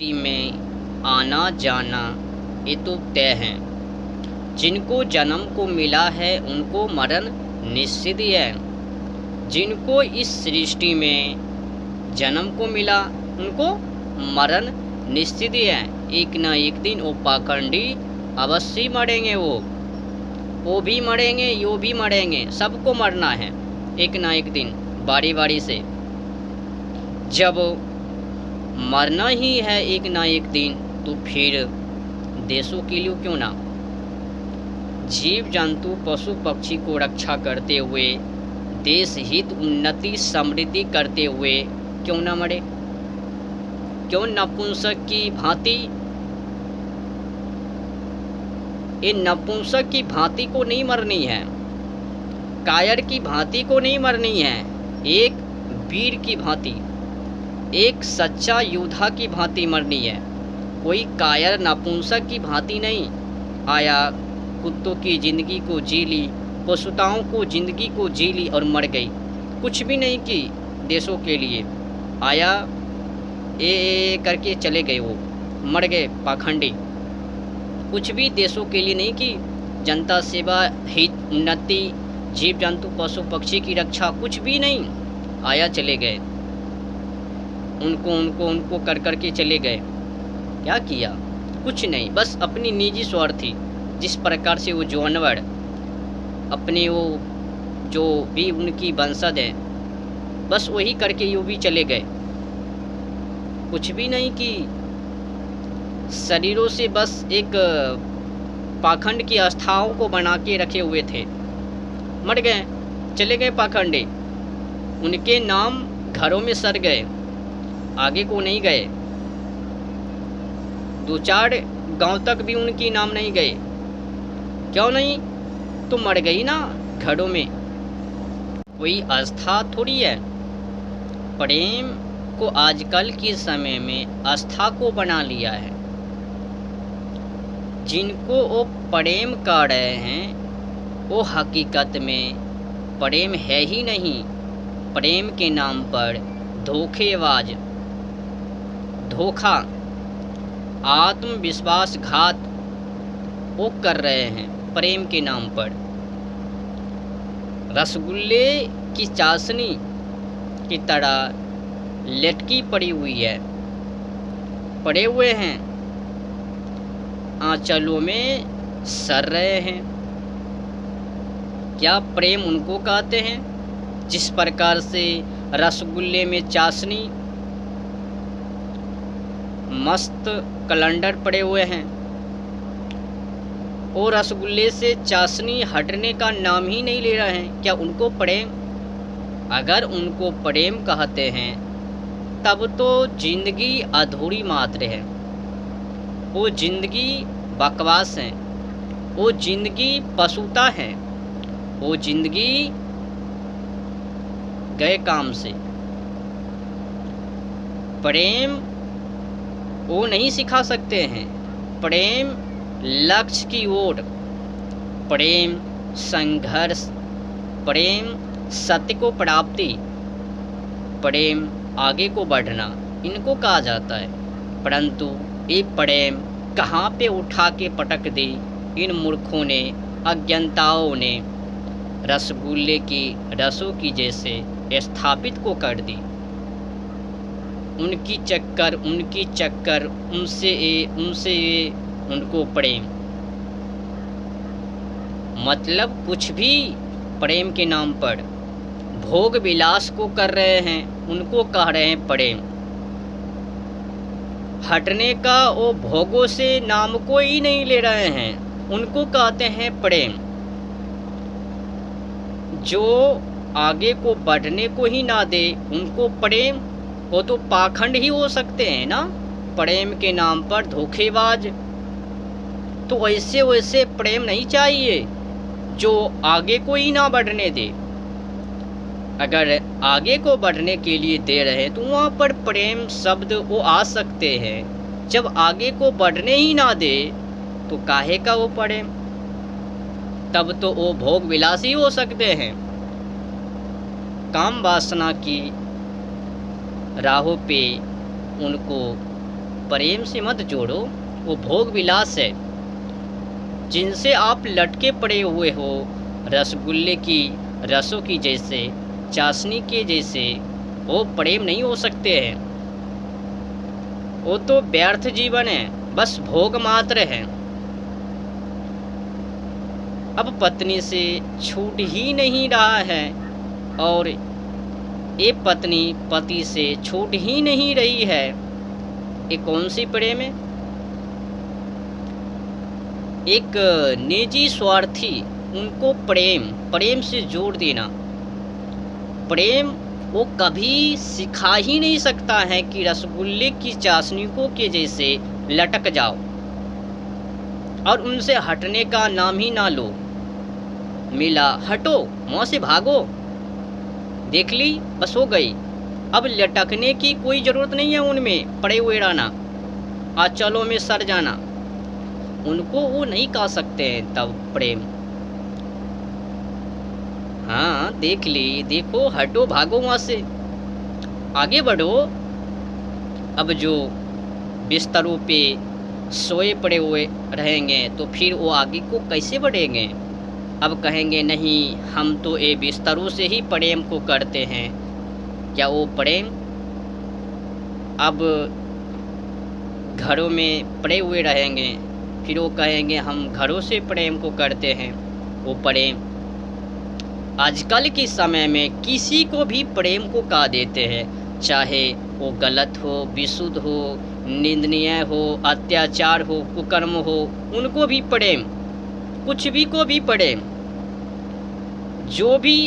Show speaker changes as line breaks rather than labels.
सृष्टि में आना जाना ये तो तय है। जिनको जन्म को मिला है उनको मरण निश्चित ही है। जिनको इस सृष्टि में जन्म को मिला उनको मरण निश्चित ही है। एक ना एक दिन वो पाखंडी अवश्य मरेंगे। वो भी मरेंगे, यो भी मरेंगे, सबको मरना है एक ना एक दिन बारी बारी से। जब मरना ही है एक ना एक दिन तो फिर देशों के लिए क्यों ना, जीव जंतु पशु पक्षी को रक्षा करते हुए, देश हित उन्नति समृद्धि करते हुए क्यों ना मरे। क्यों नपुंसक की भांति, ये नपुंसक की भांति को नहीं मरनी है, कायर की भांति को नहीं मरनी है, एक वीर की भांति, एक सच्चा योद्धा की भांति मरनी है। कोई कायर नपुंसक की भांति नहीं आया, कुत्तों की ज़िंदगी को जी ली, पशुताओं को ज़िंदगी को जी ली और मर गई, कुछ भी नहीं की देशों के लिए। आया ए करके चले गए, वो मर गए पाखंडी। कुछ भी देशों के लिए नहीं की, जनता सेवा हित उन्नति जीव जंतु पशु पक्षी की रक्षा कुछ भी नहीं। आया चले गए, उनको कर कर के चले गए। क्या किया? कुछ नहीं, बस अपनी निजी स्वार्थी, जिस प्रकार से वो जानवर अपने वो जो भी उनकी वंशज है बस वही करके यो भी चले गए। कुछ भी नहीं कि शरीरों से बस एक पाखंड की आस्थाओं को बना के रखे हुए थे, मर गए, चले गए पाखंडी। उनके नाम घरों में सर गए, आगे को नहीं गए। 2-4 गांव तक भी उनकी नाम नहीं गए। क्यों नहीं? तो मर गई ना घरों में। कोई आस्था थोड़ी है। प्रेम को आजकल के समय में आस्था को बना लिया है। जिनको वो प्रेम कर रहे हैं वो हकीकत में प्रेम है ही नहीं। प्रेम के नाम पर धोखेबाज, धोखा, आत्मविश्वासघात वो कर रहे हैं प्रेम के नाम पर। रसगुल्ले की चाशनी की तरह लटकी पड़ी हुई है, पड़े हुए हैं, आंचलों में सर रहे हैं। क्या प्रेम उनको कहते हैं जिस प्रकार से रसगुल्ले में चाशनी, मस्त कैलेंडर पड़े हुए हैं, और रसगुल्ले से चाशनी हटने का नाम ही नहीं ले रहे हैं? क्या उनको प्रेम? अगर उनको प्रेम कहते हैं तब तो जिंदगी अधूरी मात्र है, वो जिंदगी बकवास है, वो जिंदगी पशुता है, वो जिंदगी गए काम से। प्रेम वो नहीं सिखा सकते हैं। प्रेम लक्ष्य की ओर, प्रेम संघर्ष, प्रेम सत्य को प्राप्ति, प्रेम आगे को बढ़ना, इनको कहा जाता है। परंतु ये प्रेम कहाँ पे उठा के पटक दी इन मूर्खों ने, अज्ञाताओं ने, रसगुल्ले की रसों की जैसे स्थापित को कर दी। उनकी चक्कर उनसे ये उनको प्रेम, मतलब कुछ भी प्रेम के नाम पर भोग विलास को कर रहे हैं, उनको कह रहे हैं प्रेम। हटने का वो भोगों से नाम को ही नहीं ले रहे हैं, उनको कहते हैं प्रेम। जो आगे को बढ़ने को ही ना दे उनको प्रेम, वो तो पाखंड ही हो सकते हैं ना, प्रेम के नाम पर धोखेबाज। तो वैसे प्रेम नहीं चाहिए जो आगे को ही ना बढ़ने दे। अगर आगे को बढ़ने के लिए दे रहे तो वहाँ पर प्रेम शब्द वो आ सकते हैं। जब आगे को बढ़ने ही ना दे तो काहे का वो प्रेम? तब तो वो भोग विलासी हो सकते हैं। काम वासना की राहों पे उनको प्रेम से मत जोड़ो, वो भोग विलास है। जिनसे आप लटके पड़े हुए हो रसगुल्ले की रसों की जैसे, चाशनी के जैसे, वो प्रेम नहीं हो सकते हैं। वो तो व्यर्थ जीवन है, बस भोग मात्र है। अब पत्नी से छूट ही नहीं रहा है और ये पत्नी पति से छूट ही नहीं रही है। ये कौन सी प्रेम है? एक निजी स्वार्थी उनको प्रेम से जोड़ देना। प्रेम वो कभी सिखा ही नहीं सकता है कि रसगुल्ले की चाशनिकों के जैसे लटक जाओ और उनसे हटने का नाम ही ना लो। मिला हटो, मुँह से भागो, देख ली बस हो गई। अब लटकने की कोई ज़रूरत नहीं है, उनमें पड़े हुए रहना, आंचलों में सर जाना, उनको वो नहीं कह सकते हैं तब प्रेम। हाँ देख ली, देखो, हटो, भागो वहाँ से, आगे बढ़ो। अब जो बिस्तरों पे सोए पड़े हुए रहेंगे तो फिर वो आगे को कैसे बढ़ेंगे? अब कहेंगे नहीं, हम तो ये बिस्तरों से ही प्रेम को करते हैं। क्या वो प्रेम अब घरों में पड़े हुए रहेंगे, फिर वो कहेंगे हम घरों से प्रेम को करते हैं? वो प्रेम आजकल के समय में किसी को भी प्रेम को कह देते हैं, चाहे वो गलत हो, विशुद्ध हो, निंदनीय हो, अत्याचार हो, कुकर्म हो, उनको भी प्रेम, कुछ भी को भी प्रेम। जो भी